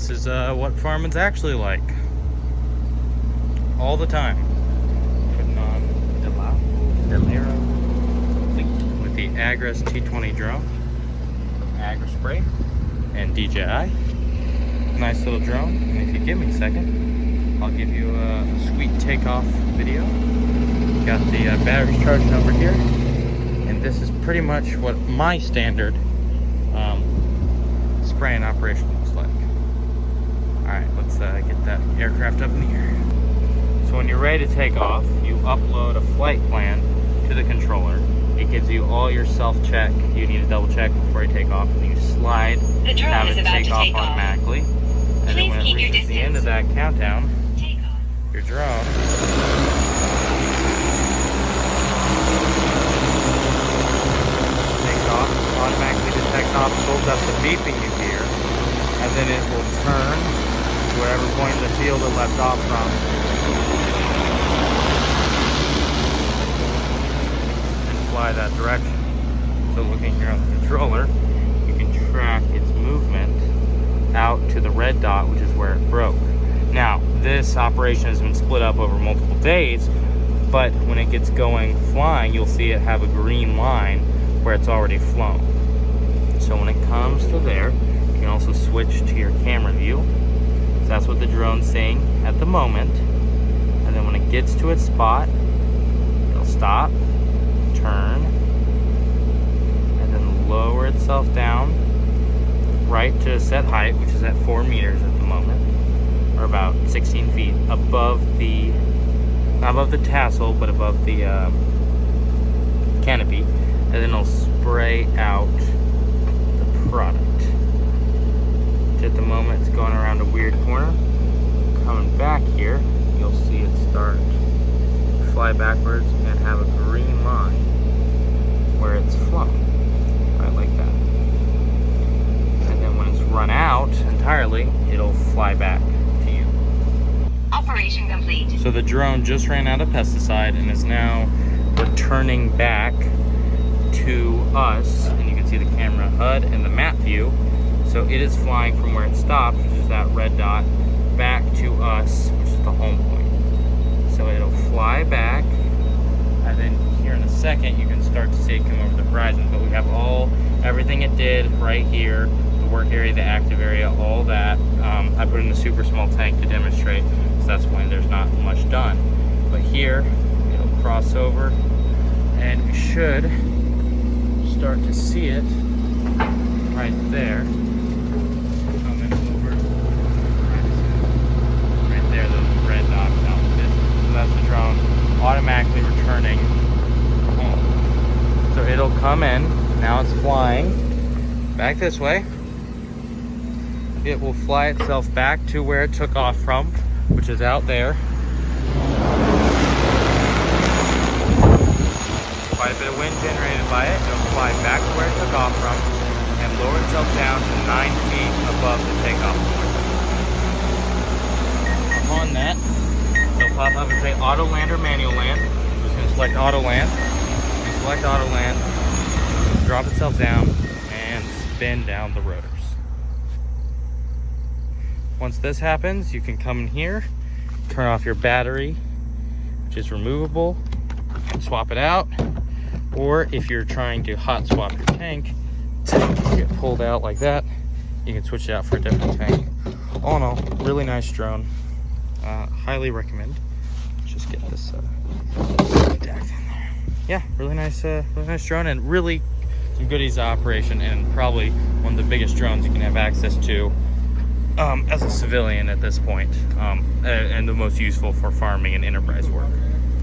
this is what farming's actually like. All the time. Putting on Delero fleet with the Agras T-20 drone, Agras spray, and DJI. Nice little drone. And if you give me a second, I'll give you a sweet takeoff video. Got the batteries charging over here, and this is pretty much what my standard spraying operation looks like. Alright, let's get that aircraft up in the air. So when you're ready to take off, you upload a flight plan to the controller. It gives you all your self-check you need to double check before you take off, and you slide, have it take off automatically. And then when it reaches the end of that countdown, your drone takes off, automatically detects obstacles, that's the beeping you hear, and then it will turn to whatever point in the field it left off from, and fly that direction. So looking here on the controller, you can track its movement out to the red dot, which is where it broke. Now, this operation has been split up over multiple days, but when it gets going flying, you'll see it have a green line where it's already flown. So when it comes to there, you can also switch to your camera view. So that's what the drone's seeing at the moment. And then when it gets to its spot, it'll stop, turn, and then lower itself down right to a set height, which is at 4 meters at the moment, or about 16 feet above the, not above the tassel, but above the canopy, and then it'll spray out the product. Which at the moment it's going around a weird corner. Coming back here, you'll see it start to fly backwards and have a green line where it's flown, right like that. Run out entirely, it'll fly back to you. Operation complete. So the drone just ran out of pesticide and is now returning back to us, and you can see the camera HUD and the map view. So it is flying from where it stopped, which is that red dot, back to us, which is the home point. So it'll fly back, and then here in a second you can start to see it come over the horizon. But we have everything it did right here. Work area, the active area, all that. I put in a super small tank to demonstrate, so that's why there's not much done. But here, it'll cross over, and we should start to see it right there. Coming over right there, those red dots outfit. So that's the drone automatically returning home. So it'll come in, now it's flying back this way. It will fly itself back to where it took off from, which is out there. Quite a bit of wind generated by it. It'll fly back to where it took off from and lower itself down to 9 feet above the takeoff point. Upon that, it'll pop up and say auto land or manual land. I'm just going to select auto land. Select auto land, drop itself down, and spin down the rotors. Once this happens, you can come in here, turn off your battery, which is removable, swap it out, or if you're trying to hot swap your tank to get pulled out like that, you can switch it out for a different tank. All in all, really nice drone. Highly recommend. Just get this deck in there. Yeah, really nice drone, and really some goodies to operation, and probably one of the biggest drones you can have access to as a civilian at this point, and the most useful for farming and enterprise work.